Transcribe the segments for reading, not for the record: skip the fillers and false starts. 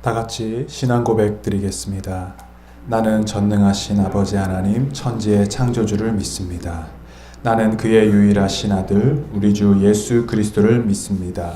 다 같이 신앙 고백 드리겠습니다. 나는 전능하신 아버지 하나님 천지의 창조주를 믿습니다. 나는 그의 유일하신 아들 우리 주 예수 그리스도를 믿습니다.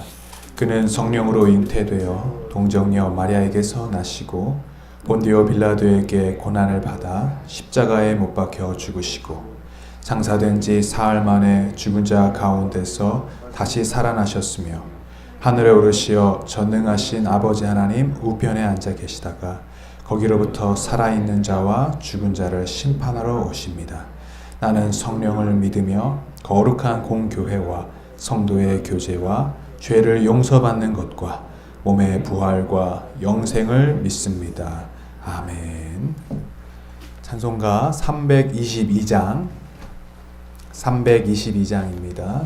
그는 성령으로 잉태되어 동정녀 마리아에게서 나시고 본디오 빌라도에게 고난을 받아 십자가에 못 박혀 죽으시고 장사된 지 사흘 만에 죽은 자 가운데서 다시 살아나셨으며 하늘에 오르시어 전능하신 아버지 하나님 우편에 앉아 계시다가 거기로부터 살아있는 자와 죽은 자를 심판하러 오십니다. 나는 성령을 믿으며 거룩한 공교회와 성도의 교제와 죄를 용서받는 것과 몸의 부활과 영생을 믿습니다. 아멘. 찬송가 322장입니다.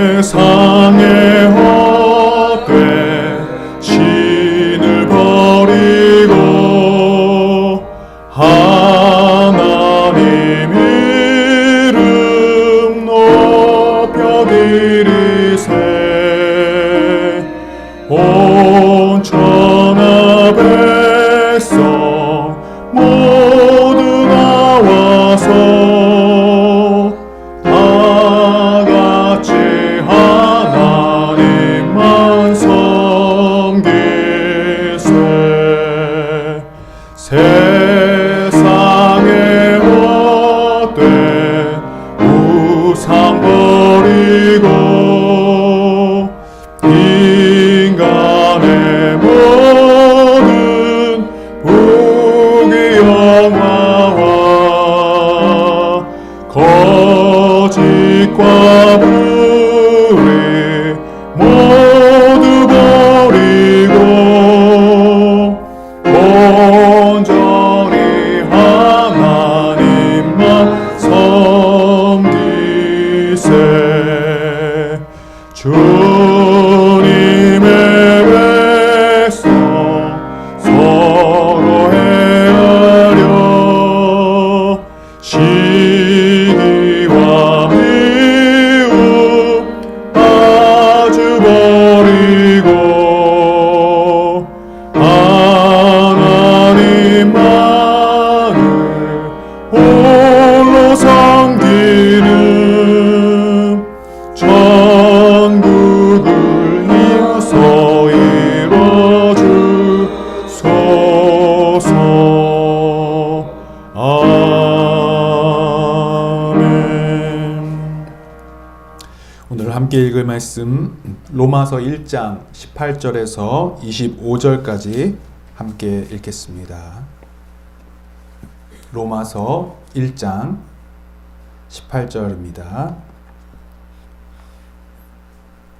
세상의 헛되 신을 버리고 하나님 이름 높여드리세. 온 천하 백성 모두 나와서 세상의 헛된 우상 버리고 인간의 모든 부귀영화와 거짓과 불의 모두 버리고 온전히 하나님만 섬기세. 주님의 백성 서로 헤아려 시기와 미움 아주 버리고 하나님만을 홀로 섬기는 천국을 이어서 이뤄주소서. 아멘. 오늘 함께 읽을 말씀 로마서 1장 18절에서 25절까지 함께 읽겠습니다. 로마서 1장 18절입니다.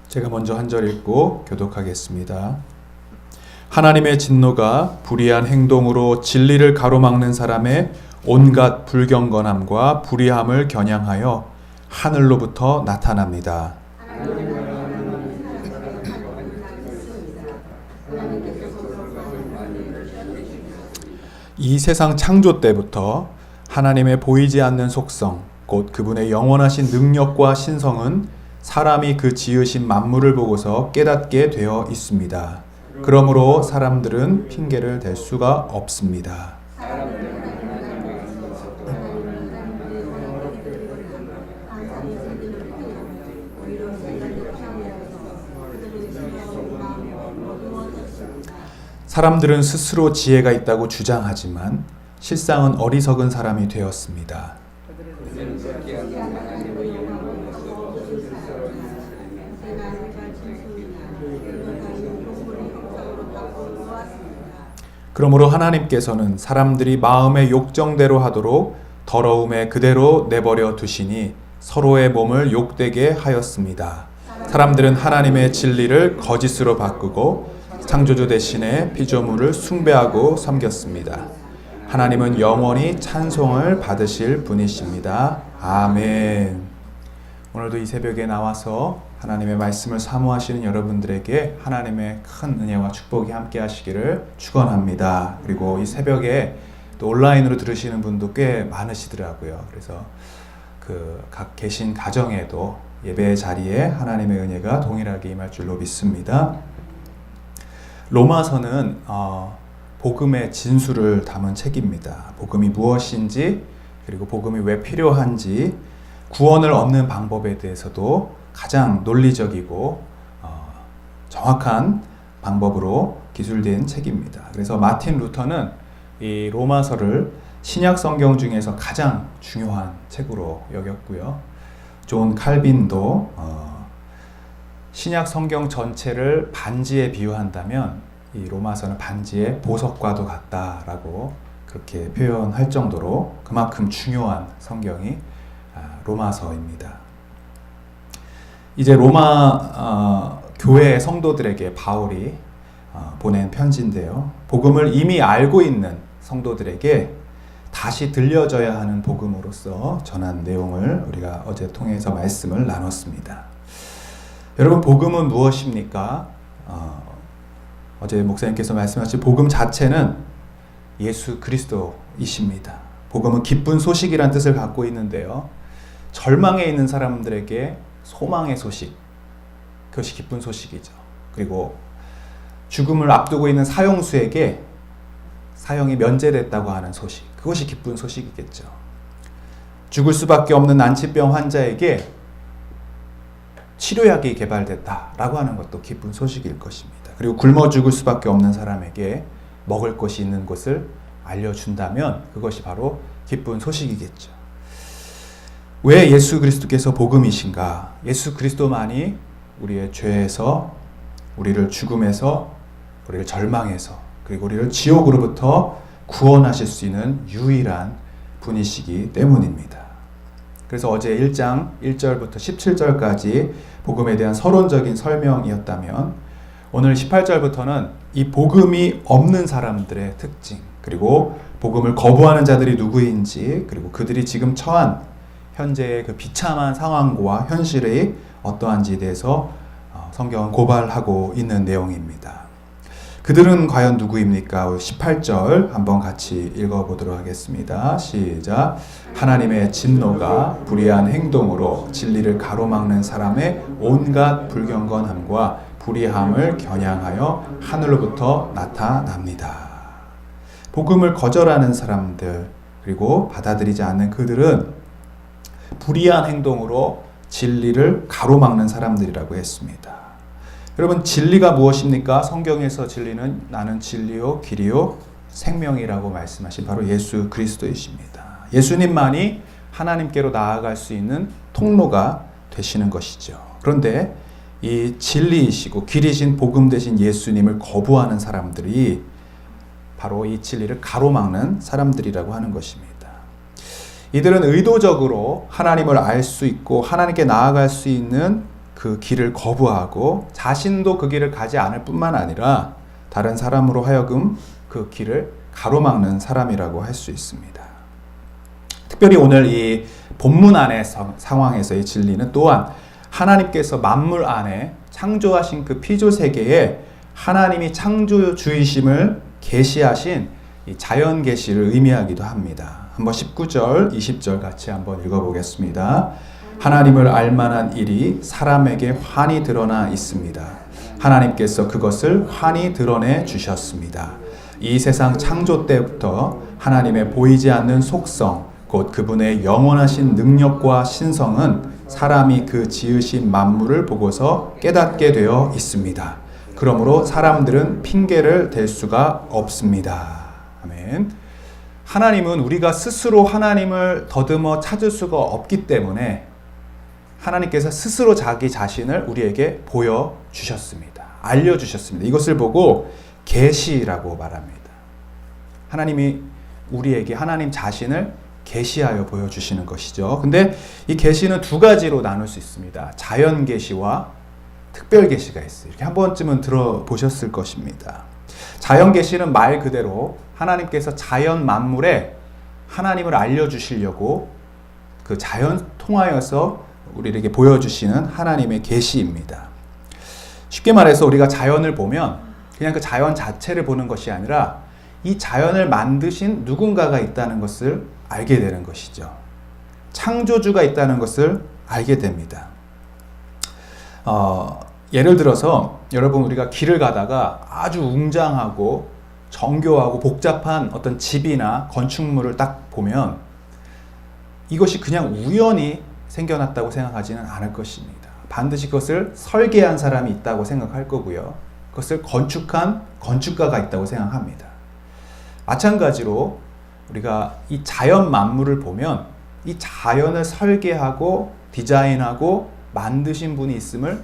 제가 먼저 한 절 읽고 교독하겠습니다. 하나님의 진노가 불의한 행동으로 진리를 가로막는 사람의 온갖 불경건함과 불의함을 겨냥하여 하늘로부터 나타납니다. 이 세상 창조 때부터 하나님의 보이지 않는 속성, 곧 그분의 영원하신 능력과 신성은 사람이 그 지으신 만물을 보고서 깨닫게 되어 있습니다. 그러므로 사람들은 핑계를 댈 수가 없습니다. 사람들은 스스로 지혜가 있다고 주장하지만 실상은 어리석은 사람이 되었습니다. 그러므로 하나님께서는 사람들이 마음의 욕정대로 하도록 더러움에 그대로 내버려 두시니 서로의 몸을 욕되게 하였습니다. 사람들은 하나님의 진리를 거짓으로 바꾸고 창조주 대신에 피조물을 숭배하고 섬겼습니다. 하나님은 영원히 찬송을 받으실 분이십니다. 아멘. 오늘도 이 새벽에 나와서 하나님의 말씀을 사모하시는 여러분들에게 하나님의 큰 은혜와 축복이 함께 하시기를 축원합니다. 그리고 이 새벽에 또 온라인으로 들으시는 분도 꽤 많으시더라고요. 그래서 그 각 계신 가정에도 예배 자리에 하나님의 은혜가 동일하게 임할 줄로 믿습니다. 로마서는 복음의 진수를 담은 책입니다. 복음이 무엇인지, 그리고 복음이 왜 필요한지, 구원을 얻는 방법에 대해서도 가장 논리적이고 정확한 방법으로 기술된 책입니다. 그래서 마틴 루터는 이 로마서를 신약 성경 중에서 가장 중요한 책으로 여겼고요. 존 칼빈도 신약 성경 전체를 반지에 비유한다면 이 로마서는 반지의 보석과도 같다라고 그렇게 표현할 정도로 그만큼 중요한 성경이 로마서입니다. 이제 로마 교회 성도들에게 바울이 보낸 편지인데요. 복음을 이미 알고 있는 성도들에게 다시 들려져야 하는 복음으로서 전한 내용을 우리가 어제 통해서 말씀을 나눴습니다. 여러분, 복음은 무엇입니까? 어제 목사님께서 말씀하신 복음 자체는 예수 그리스도이십니다. 복음은 기쁜 소식이란 뜻을 갖고 있는데요. 절망에 있는 사람들에게 소망의 소식, 그것이 기쁜 소식이죠. 그리고 죽음을 앞두고 있는 사형수에게 사형이 면제됐다고 하는 소식, 그것이 기쁜 소식이겠죠. 죽을 수밖에 없는 난치병 환자에게 치료약이 개발됐다라고 하는 것도 기쁜 소식일 것입니다. 그리고 굶어 죽을 수밖에 없는 사람에게 먹을 것이 있는 곳을 알려준다면 그것이 바로 기쁜 소식이겠죠. 왜 예수 그리스도께서 복음이신가? 예수 그리스도만이 우리의 죄에서, 우리를 죽음에서, 우리를 절망에서, 그리고 우리를 지옥으로부터 구원하실 수 있는 유일한 분이시기 때문입니다. 그래서 어제 1장 1절부터 17절까지 복음에 대한 서론적인 설명이었다면 오늘 18절부터는 이 복음이 없는 사람들의 특징, 그리고 복음을 거부하는 자들이 누구인지, 그리고 그들이 지금 처한 현재의 그 비참한 상황과 현실이 어떠한지에 대해서 성경은 고발하고 있는 내용입니다. 그들은 과연 누구입니까? 18절 한번 같이 읽어보도록 하겠습니다. 시작. 하나님의 진노가 불의한 행동으로 진리를 가로막는 사람의 온갖 불경건함과 불의함을 겨냥하여 하늘로부터 나타납니다. 복음을 거절하는 사람들, 그리고 받아들이지 않는 그들은 불의한 행동으로 진리를 가로막는 사람들이라고 했습니다. 여러분, 진리가 무엇입니까? 성경에서 진리는 나는 진리요 길이요 생명이라고 말씀하신 바로 예수 그리스도이십니다. 예수님만이 하나님께로 나아갈 수 있는 통로가 되시는 것이죠. 그런데 이 진리이시고 길이신 복음 되신 예수님을 거부하는 사람들이 바로 이 진리를 가로막는 사람들이라고 하는 것입니다. 이들은 의도적으로 하나님을 알 수 있고 하나님께 나아갈 수 있는 그 길을 거부하고 자신도 그 길을 가지 않을 뿐만 아니라 다른 사람으로 하여금 그 길을 가로막는 사람이라고 할 수 있습니다. 특별히 오늘 이 본문 안의 상황에서의 진리는 또한 하나님께서 만물 안에 창조하신 그 피조 세계에 하나님이 창조주이심을 계시하신 이 자연 계시를 의미하기도 합니다. 한번 19절, 20절 같이 한번 읽어보겠습니다. 하나님을 알만한 일이 사람에게 환히 드러나 있습니다. 하나님께서 그것을 환히 드러내 주셨습니다. 이 세상 창조 때부터 하나님의 보이지 않는 속성, 곧 그분의 영원하신 능력과 신성은 사람이 그 지으신 만물을 보고서 깨닫게 되어 있습니다. 그러므로 사람들은 핑계를 댈 수가 없습니다. 아멘. 하나님은 우리가 스스로 하나님을 더듬어 찾을 수가 없기 때문에 하나님께서 스스로 자기 자신을 우리에게 보여주셨습니다. 알려주셨습니다. 이것을 보고 계시라고 말합니다. 하나님이 우리에게 하나님 자신을 계시하여 보여주시는 것이죠. 근데 이 계시는 두 가지로 나눌 수 있습니다. 자연 계시와 특별 계시가 있어요. 이렇게 한 번쯤은 들어보셨을 것입니다. 자연 계시는 말 그대로 하나님께서 자연 만물에 하나님을 알려주시려고 그 자연 통하여서 우리에게 보여주시는 하나님의 계시입니다. 쉽게 말해서 우리가 자연을 보면 그냥 그 자연 자체를 보는 것이 아니라 이 자연을 만드신 누군가가 있다는 것을 알게 되는 것이죠. 창조주가 있다는 것을 알게 됩니다. 예를 들어서 여러분, 우리가 길을 가다가 아주 웅장하고 정교하고 복잡한 어떤 집이나 건축물을 딱 보면 이것이 그냥 우연히 생겨났다고 생각하지는 않을 것입니다. 반드시 그것을 설계한 사람이 있다고 생각할 거고요. 그것을 건축한 건축가가 있다고 생각합니다. 마찬가지로 우리가 이 자연 만물을 보면 이 자연을 설계하고 디자인하고 만드신 분이 있음을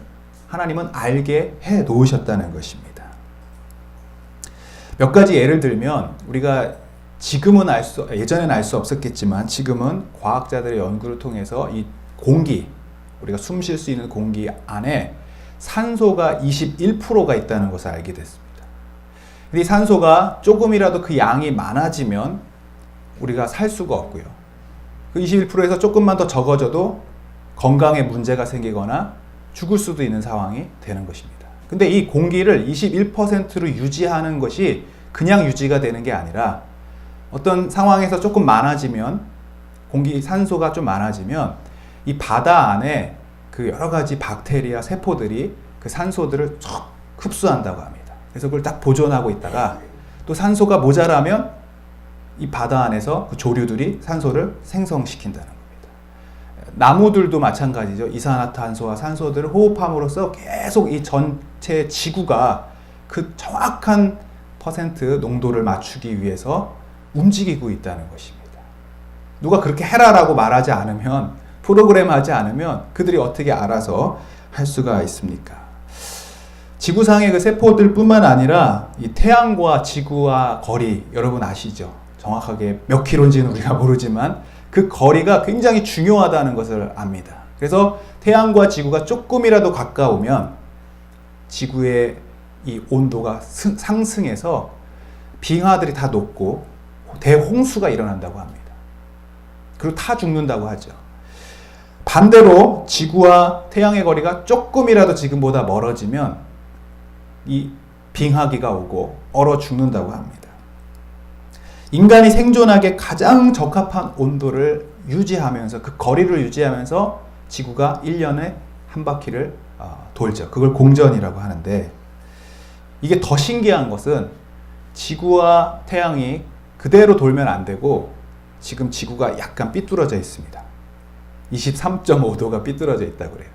하나님은 알게 해 놓으셨다는 것입니다. 몇 가지 예를 들면 우리가 지금은 예전에는 알 수 없었겠지만 지금은 과학자들의 연구를 통해서 이 공기, 우리가 숨 쉴 수 있는 공기 안에 산소가 21%가 있다는 것을 알게 됐습니다. 근데 이 산소가 조금이라도 그 양이 많아지면 우리가 살 수가 없고요. 그 21%에서 조금만 더 적어져도 건강에 문제가 생기거나 죽을 수도 있는 상황이 되는 것입니다. 근데 이 공기를 21%로 유지하는 것이 그냥 유지가 되는 게 아니라 어떤 상황에서 조금 많아지면, 공기 산소가 좀 많아지면 이 바다 안에 그 여러 가지 박테리아 세포들이 그 산소들을 쭉 흡수한다고 합니다. 그래서 그걸 딱 보존하고 있다가 또 산소가 모자라면 이 바다 안에서 그 조류들이 산소를 생성시킨다는 겁니다. 나무들도 마찬가지죠. 이산화탄소와 산소들을 호흡함으로써 계속 이 전체 지구가 그 정확한 퍼센트 농도를 맞추기 위해서 움직이고 있다는 것입니다. 누가 그렇게 해라라고 말하지 않으면, 프로그램하지 않으면 그들이 어떻게 알아서 할 수가 있습니까? 지구상의 그 세포들 뿐만 아니라 이 태양과 지구와 거리, 여러분 아시죠? 정확하게 몇 킬로인지는 우리가 모르지만 그 거리가 굉장히 중요하다는 것을 압니다. 그래서 태양과 지구가 조금이라도 가까우면 지구의 이 온도가 상승해서 빙하들이 다 녹고 대홍수가 일어난다고 합니다. 그리고 타 죽는다고 하죠. 반대로 지구와 태양의 거리가 조금이라도 지금보다 멀어지면 이 빙하기가 오고 얼어 죽는다고 합니다. 인간이 생존하기에 가장 적합한 온도를 유지하면서, 그 거리를 유지하면서 지구가 1년에 한 바퀴를 돌죠. 그걸 공전이라고 하는데, 이게 더 신기한 것은 지구와 태양이 그대로 돌면 안 되고 지금 지구가 약간 삐뚤어져 있습니다. 23.5도가 삐뚤어져 있다고 그래요.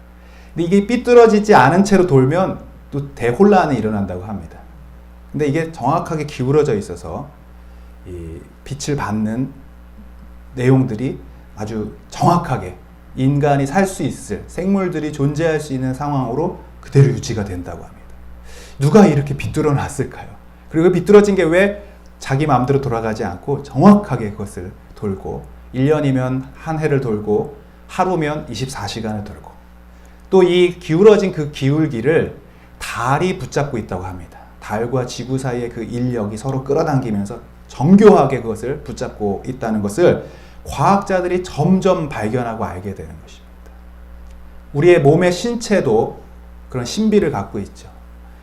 근데 이게 삐뚤어지지 않은 채로 돌면 또 대혼란이 일어난다고 합니다. 근데 이게 정확하게 기울어져 있어서 이 빛을 받는 내용들이 아주 정확하게 인간이 살 수 있을, 생물들이 존재할 수 있는 상황으로 그대로 유지가 된다고 합니다. 누가 이렇게 비뚤어 놨을까요? 그리고 비뚤어진 게 왜 자기 마음대로 돌아가지 않고 정확하게 그것을 돌고, 1년이면 한 해를 돌고 하루면 24시간을 돌고, 또 이 기울어진 그 기울기를 달이 붙잡고 있다고 합니다. 달과 지구 사이의 그 인력이 서로 끌어당기면서 정교하게 그것을 붙잡고 있다는 것을 과학자들이 점점 발견하고 알게 되는 것입니다. 우리의 몸의 신체도 그런 신비를 갖고 있죠.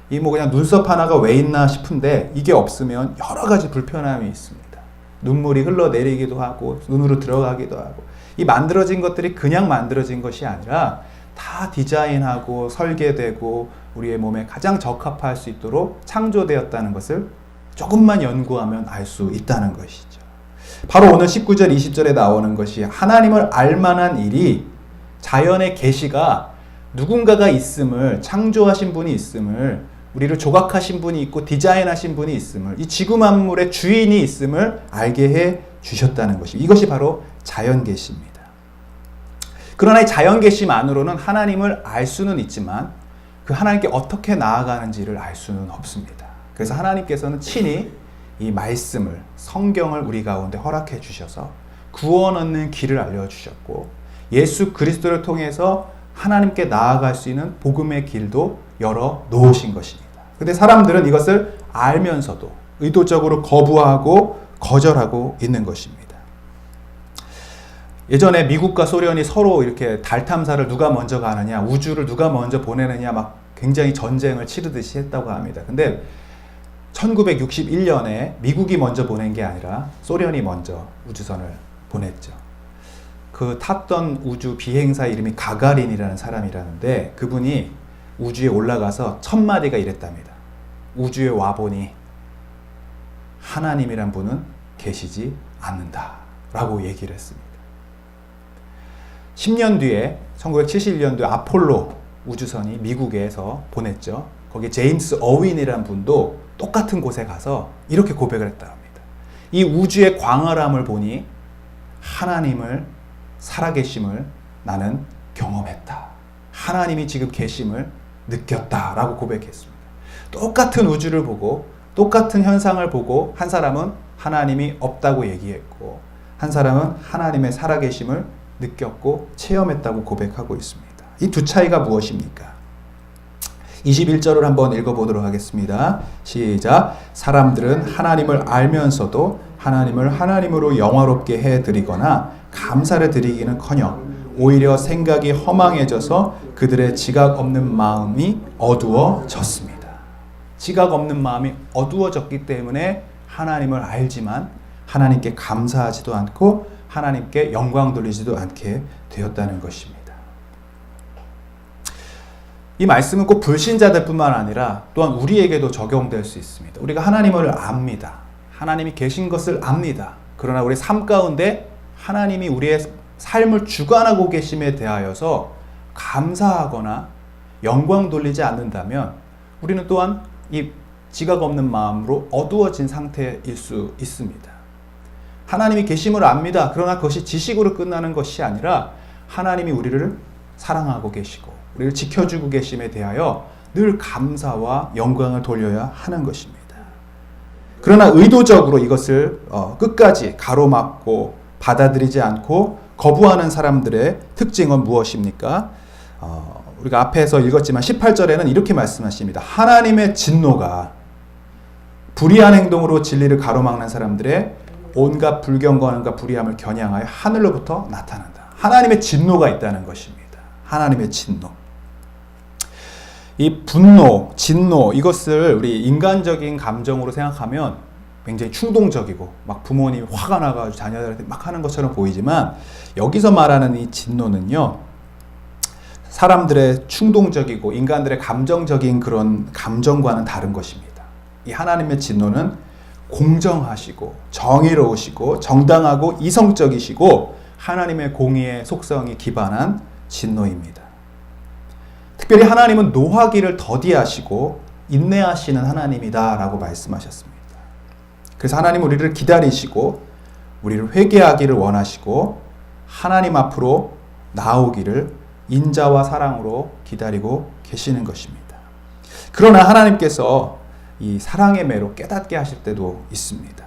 이 뭐 그냥 눈썹 하나가 왜 있나 싶은데 이게 없으면 여러 가지 불편함이 있습니다. 눈물이 흘러내리기도 하고 눈으로 들어가기도 하고, 이 만들어진 것들이 그냥 만들어진 것이 아니라 다 디자인하고 설계되고 우리의 몸에 가장 적합할 수 있도록 창조되었다는 것을 조금만 연구하면 알 수 있다는 것이죠. 바로 오늘 19절 20절에 나오는 것이 하나님을 알만한 일이, 자연의 계시가 누군가가 있음을, 창조하신 분이 있음을, 우리를 조각하신 분이 있고 디자인하신 분이 있음을, 이 지구 만물의 주인이 있음을 알게 해 주셨다는 것이, 이것이 바로 자연 계시입니다. 그러나 이 자연 계시만으로는 하나님을 알 수는 있지만 그 하나님께 어떻게 나아가는지를 알 수는 없습니다. 그래서 하나님께서는 친히 이 말씀을, 성경을 우리 가운데 허락해 주셔서 구원 얻는 길을 알려주셨고, 예수 그리스도를 통해서 하나님께 나아갈 수 있는 복음의 길도 열어 놓으신 것입니다. 근데 사람들은 이것을 알면서도 의도적으로 거부하고 거절하고 있는 것입니다. 예전에 미국과 소련이 서로 이렇게 달 탐사를 누가 먼저 가느냐, 우주를 누가 먼저 보내느냐 막 굉장히 전쟁을 치르듯이 했다고 합니다. 근데 1961년에 미국이 먼저 보낸 게 아니라 소련이 먼저 우주선을 보냈죠. 그 탔던 우주 비행사 이름이 가가린이라는 사람이라는데 그분이 우주에 올라가서 첫 마디가 이랬답니다. 우주에 와보니 하나님이란 분은 계시지 않는다 라고 얘기를 했습니다. 10년 뒤에 1971년도에 아폴로 우주선이 미국에서 보냈죠. 거기 제임스 어윈이라는 분도 똑같은 곳에 가서 이렇게 고백을 했다고 합니다. 이 우주의 광활함을 보니 하나님을 살아계심을 나는 경험했다. 하나님이 지금 계심을 느꼈다라고 고백했습니다. 똑같은 우주를 보고 똑같은 현상을 보고 한 사람은 하나님이 없다고 얘기했고 한 사람은 하나님의 살아계심을 느꼈고 체험했다고 고백하고 있습니다. 이 두 차이가 무엇입니까? 21절을 한번 읽어보도록 하겠습니다. 시작. 사람들은 하나님을 알면서도 하나님을 하나님으로 영화롭게 해드리거나 감사를 드리기는커녕 오히려 생각이 허망해져서 그들의 지각 없는 마음이 어두워졌습니다. 지각 없는 마음이 어두워졌기 때문에 하나님을 알지만 하나님께 감사하지도 않고 하나님께 영광 돌리지도 않게 되었다는 것입니다. 이 말씀은 꼭 불신자들 뿐만 아니라 또한 우리에게도 적용될 수 있습니다. 우리가 하나님을 압니다. 하나님이 계신 것을 압니다. 그러나 우리 삶 가운데 하나님이 우리의 삶을 주관하고 계심에 대하여서 감사하거나 영광 돌리지 않는다면 우리는 또한 이 지각 없는 마음으로 어두워진 상태일 수 있습니다. 하나님이 계심을 압니다. 그러나 그것이 지식으로 끝나는 것이 아니라 하나님이 우리를 사랑하고 계시고 우리를 지켜주고 계심에 대하여 늘 감사와 영광을 돌려야 하는 것입니다. 그러나 의도적으로 이것을 끝까지 가로막고 받아들이지 않고 거부하는 사람들의 특징은 무엇입니까? 우리가 앞에서 읽었지만 18절에는 이렇게 말씀하십니다. 하나님의 진노가 불의한 행동으로 진리를 가로막는 사람들의 온갖 불경건함과 불의함을 겨냥하여 하늘로부터 나타난다. 하나님의 진노가 있다는 것입니다. 하나님의 진노. 이 분노, 진노 이것을 우리 인간적인 감정으로 생각하면 굉장히 충동적이고 막 부모님이 화가 나가지고 자녀들한테 막 하는 것처럼 보이지만 여기서 말하는 이 진노는요 사람들의 충동적이고 인간들의 감정적인 그런 감정과는 다른 것입니다. 이 하나님의 진노는 공정하시고 정의로우시고 정당하고 이성적이시고 하나님의 공의의 속성이 기반한 진노입니다. 특별히 하나님은 노하기를 더디하시고 인내하시는 하나님이다 라고 말씀하셨습니다. 그래서 하나님은 우리를 기다리시고 우리를 회개하기를 원하시고 하나님 앞으로 나오기를 인자와 사랑으로 기다리고 계시는 것입니다. 그러나 하나님께서 이 사랑의 매로 깨닫게 하실 때도 있습니다.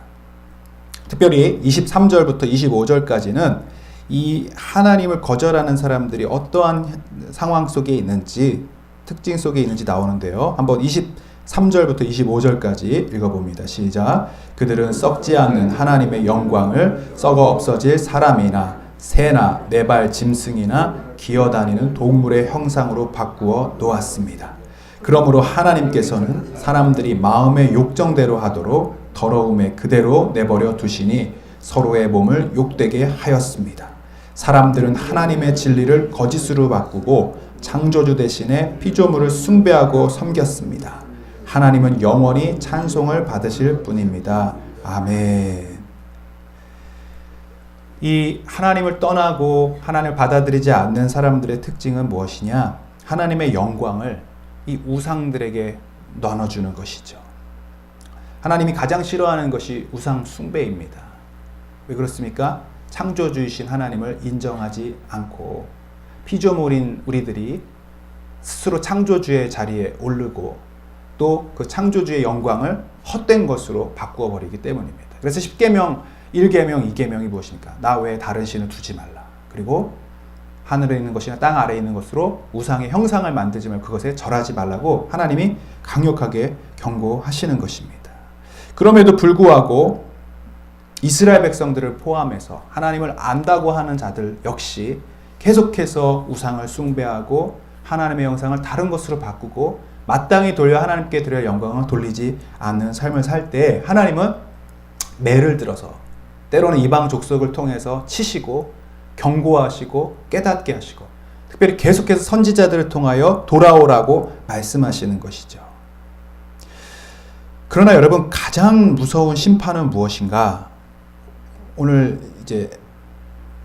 특별히 23절부터 25절까지는 이 하나님을 거절하는 사람들이 어떠한 상황 속에 있는지 특징 속에 있는지 나오는데요. 한번 23절부터 25절까지 읽어봅니다. 시작. 그들은 썩지 않는 하나님의 영광을 썩어 없어질 사람이나 새나 네 발 짐승이나 기어다니는 동물의 형상으로 바꾸어 놓았습니다. 그러므로 하나님께서는 사람들이 마음의 욕정대로 하도록 더러움에 그대로 내버려 두시니 서로의 몸을 욕되게 하였습니다. 사람들은 하나님의 진리를 거짓으로 바꾸고 창조주 대신에 피조물을 숭배하고 섬겼습니다. 하나님은 영원히 찬송을 받으실 분입니다. 아멘. 이 하나님을 떠나고 하나님을 받아들이지 않는 사람들의 특징은 무엇이냐? 하나님의 영광을 이 우상들에게 나눠주는 것이죠. 하나님이 가장 싫어하는 것이 우상 숭배입니다. 왜 그렇습니까? 창조주이신 하나님을 인정하지 않고 피조물인 우리들이 스스로 창조주의 자리에 오르고 또 그 창조주의 영광을 헛된 것으로 바꾸어 버리기 때문입니다. 그래서 10계명, 1계명, 2계명이 무엇입니까? 나 외에 다른 신을 두지 말라. 그리고 하늘에 있는 것이나 땅 아래에 있는 것으로 우상의 형상을 만들지 말고 그것에 절하지 말라고 하나님이 강력하게 경고하시는 것입니다. 그럼에도 불구하고 이스라엘 백성들을 포함해서 하나님을 안다고 하는 자들 역시 계속해서 우상을 숭배하고 하나님의 영상을 다른 것으로 바꾸고 마땅히 돌려 하나님께 드릴 영광을 돌리지 않는 삶을 살 때 하나님은 매를 들어서 때로는 이방 족속을 통해서 치시고 경고하시고 깨닫게 하시고 특별히 계속해서 선지자들을 통하여 돌아오라고 말씀하시는 것이죠. 그러나 여러분, 가장 무서운 심판은 무엇인가? 오늘 이제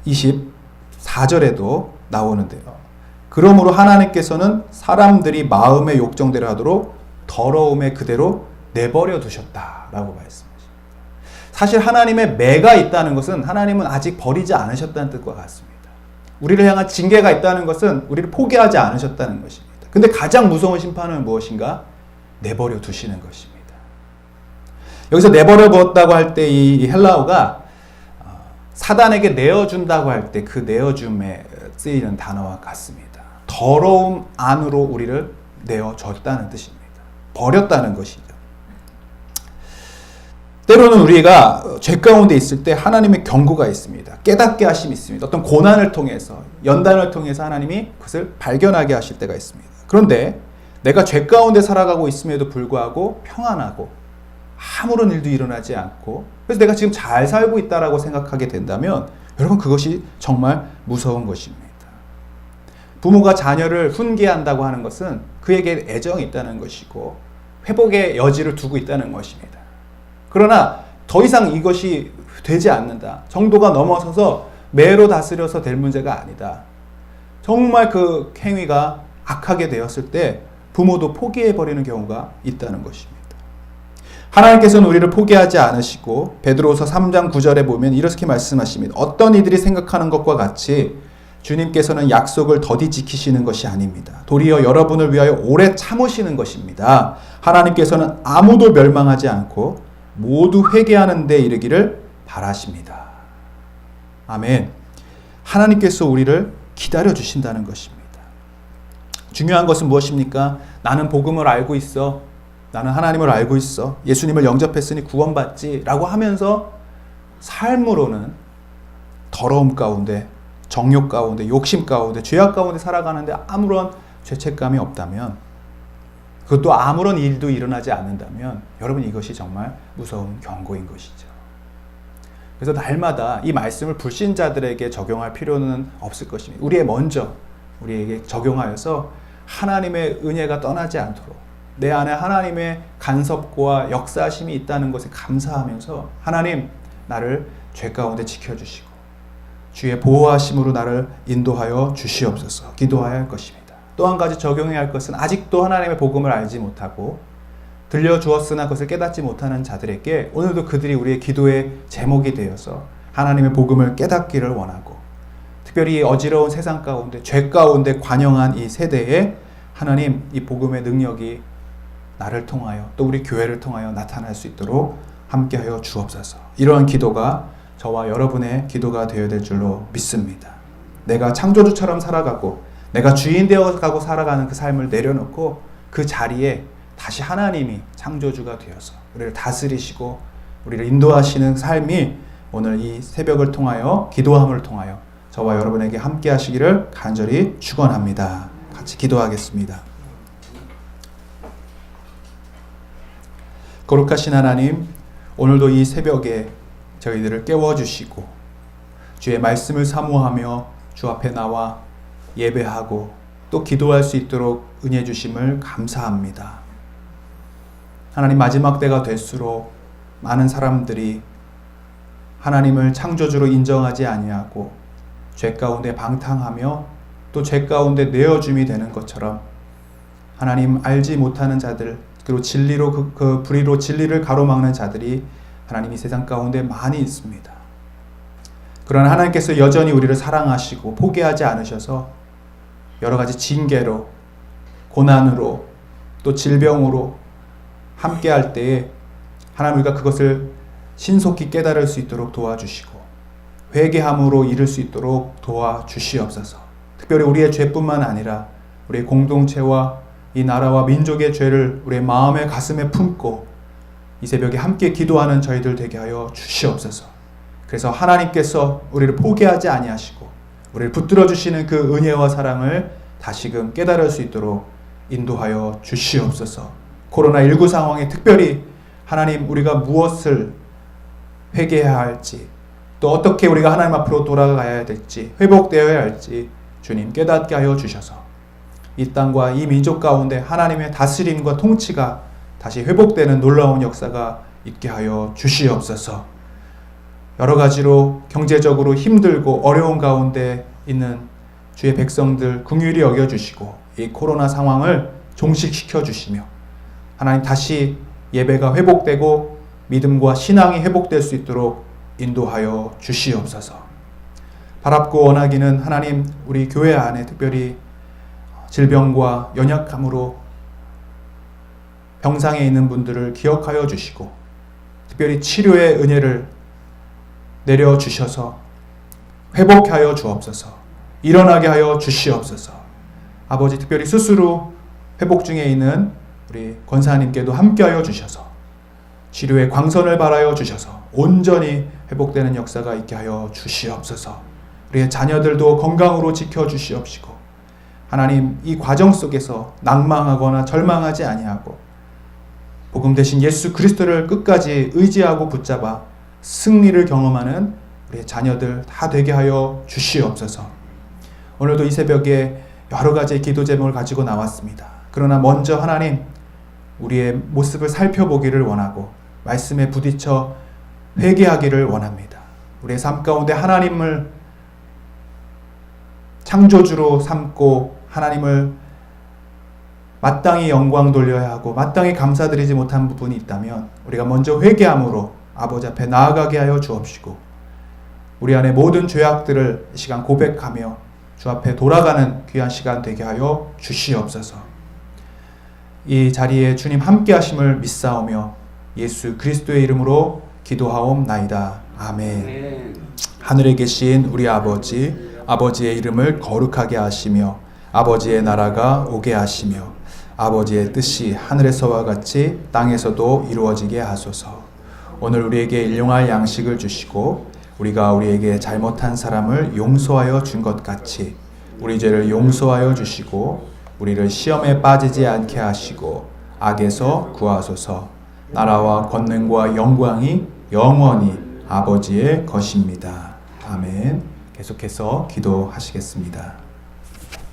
24절에도 나오는데요. 그러므로 하나님께서는 사람들이 마음의 욕정대로 하도록 더러움에 그대로 내버려 두셨다라고 말씀하십니다. 사실 하나님의 매가 있다는 것은 하나님은 아직 버리지 않으셨다는 뜻과 같습니다. 우리를 향한 징계가 있다는 것은 우리를 포기하지 않으셨다는 것입니다. 근데 가장 무서운 심판은 무엇인가? 내버려 두시는 것입니다. 여기서 내버려 두었다고 할 때 이 헬라어가 사단에게 내어준다고 할 때 그 내어줌에 쓰이는 단어와 같습니다. 더러움 안으로 우리를 내어줬다는 뜻입니다. 버렸다는 것이죠. 때로는 우리가 죄 가운데 있을 때 하나님의 경고가 있습니다. 깨닫게 하심이 있습니다. 어떤 고난을 통해서, 연단을 통해서 하나님이 그것을 발견하게 하실 때가 있습니다. 그런데 내가 죄 가운데 살아가고 있음에도 불구하고 평안하고 아무런 일도 일어나지 않고 그래서 내가 지금 잘 살고 있다라고 생각하게 된다면 여러분, 그것이 정말 무서운 것입니다. 부모가 자녀를 훈계한다고 하는 것은 그에게 애정이 있다는 것이고 회복의 여지를 두고 있다는 것입니다. 그러나 더 이상 이것이 되지 않는다, 정도가 넘어서서 매로 다스려서 될 문제가 아니다, 정말 그 행위가 악하게 되었을 때 부모도 포기해버리는 경우가 있다는 것입니다. 하나님께서는 우리를 포기하지 않으시고 베드로후서 3장 9절에 보면 이렇게 말씀하십니다. 어떤 이들이 생각하는 것과 같이 주님께서는 약속을 더디 지키시는 것이 아닙니다. 도리어 여러분을 위하여 오래 참으시는 것입니다. 하나님께서는 아무도 멸망하지 않고 모두 회개하는 데 이르기를 바라십니다. 아멘. 하나님께서 우리를 기다려 주신다는 것입니다. 중요한 것은 무엇입니까? 나는 복음을 알고 있어. 나는 하나님을 알고 있어. 예수님을 영접했으니 구원받지 라고 하면서 삶으로는 더러움 가운데, 정욕 가운데, 욕심 가운데, 죄악 가운데 살아가는데 아무런 죄책감이 없다면, 그것도 아무런 일도 일어나지 않는다면 여러분, 이것이 정말 무서운 경고인 것이죠. 그래서 날마다 이 말씀을 불신자들에게 적용할 필요는 없을 것입니다. 우리에게 적용하여서 하나님의 은혜가 떠나지 않도록 내 안에 하나님의 간섭과 역사심이 있다는 것에 감사하면서 하나님, 나를 죄 가운데 지켜주시고 주의 보호하심으로 나를 인도하여 주시옵소서 기도해야 할 것입니다. 또 한 가지 적용해야 할 것은 아직도 하나님의 복음을 알지 못하고 들려주었으나 그것을 깨닫지 못하는 자들에게 오늘도 그들이 우리의 기도의 제목이 되어서 하나님의 복음을 깨닫기를 원하고, 특별히 어지러운 세상 가운데 죄 가운데 관영한 이 세대에 하나님, 이 복음의 능력이 나를 통하여 또 우리 교회를 통하여 나타날 수 있도록 함께하여 주옵소서. 이러한 기도가 저와 여러분의 기도가 되어야 될 줄로 믿습니다. 내가 창조주처럼 살아가고 내가 주인 되어가고 살아가는 그 삶을 내려놓고 그 자리에 다시 하나님이 창조주가 되어서 우리를 다스리시고 우리를 인도하시는 삶이 오늘 이 새벽을 통하여, 기도함을 통하여 저와 여러분에게 함께 하시기를 간절히 축원합니다. 같이 기도하겠습니다. 거룩하신 하나님, 오늘도 이 새벽에 저희들을 깨워주시고 주의 말씀을 사모하며 주 앞에 나와 예배하고 또 기도할 수 있도록 은혜 주심을 감사합니다. 하나님, 마지막 때가 될수록 많은 사람들이 하나님을 창조주로 인정하지 아니하고 죄 가운데 방탕하며 또 죄 가운데 내어줌이 되는 것처럼 하나님, 알지 못하는 자들, 그리고 진리로 그 불의로 진리를 가로막는 자들이 하나님 이 세상 가운데 많이 있습니다. 그러나 하나님께서 여전히 우리를 사랑하시고 포기하지 않으셔서 여러 가지 징계로, 고난으로, 또 질병으로 함께 할 때에 하나님, 우리가 그것을 신속히 깨달을 수 있도록 도와주시고 회개함으로 이룰 수 있도록 도와주시옵소서. 특별히 우리의 죄뿐만 아니라 우리의 공동체와 이 나라와 민족의 죄를 우리의 마음의 가슴에 품고 이 새벽에 함께 기도하는 저희들 되게 하여 주시옵소서. 그래서 하나님께서 우리를 포기하지 아니하시고 우리를 붙들어 주시는 그 은혜와 사랑을 다시금 깨달을 수 있도록 인도하여 주시옵소서. 코로나19 상황에 특별히 하나님, 우리가 무엇을 회개해야 할지, 또 어떻게 우리가 하나님 앞으로 돌아가야 될지, 회복되어야 할지 주님 깨닫게 하여 주셔서 이 땅과 이 민족 가운데 하나님의 다스림과 통치가 다시 회복되는 놀라운 역사가 있게 하여 주시옵소서. 여러 가지로 경제적으로 힘들고 어려운 가운데 있는 주의 백성들 긍휼히 여겨주시고 이 코로나 상황을 종식시켜 주시며 하나님 다시 예배가 회복되고 믿음과 신앙이 회복될 수 있도록 인도하여 주시옵소서. 바랍고 원하기는 하나님, 우리 교회 안에 특별히 질병과 연약함으로 병상에 있는 분들을 기억하여 주시고 특별히 치료의 은혜를 내려주셔서 회복하여 주옵소서. 일어나게 하여 주시옵소서. 아버지, 특별히 스스로 회복 중에 있는 우리 권사님께도 함께하여 주셔서 치료의 광선을 발하여 주셔서 온전히 회복되는 역사가 있게 하여 주시옵소서. 우리의 자녀들도 건강으로 지켜주시옵시고 하나님, 이 과정 속에서 낭망하거나 절망하지 아니하고 복음 대신 예수 그리스도를 끝까지 의지하고 붙잡아 승리를 경험하는 우리의 자녀들 다 되게 하여 주시옵소서. 오늘도 이 새벽에 여러 가지의 기도 제목을 가지고 나왔습니다. 그러나 먼저 하나님, 우리의 모습을 살펴보기를 원하고 말씀에 부딪혀 회개하기를 원합니다. 우리의 삶 가운데 하나님을 창조주로 삼고 하나님을 마땅히 영광 돌려야 하고 마땅히 감사드리지 못한 부분이 있다면 우리가 먼저 회개함으로 아버지 앞에 나아가게 하여 주옵시고 우리 안에 모든 죄악들을 이 시간 고백하며 주 앞에 돌아가는 귀한 시간 되게 하여 주시옵소서. 이 자리에 주님 함께 하심을 믿사오며 예수 그리스도의 이름으로 기도하옵나이다. 아멘. 하늘에 계신 우리 아버지, 아버지의 이름을 거룩하게 하시며 아버지의 나라가 오게 하시며 아버지의 뜻이 하늘에서와 같이 땅에서도 이루어지게 하소서. 오늘 우리에게 일용할 양식을 주시고 우리가 우리에게 잘못한 사람을 용서하여 준 것 같이 우리 죄를 용서하여 주시고 우리를 시험에 빠지지 않게 하시고 악에서 구하소서. 나라와 권능과 영광이 영원히 아버지의 것입니다. 아멘. 계속해서 기도하시겠습니다.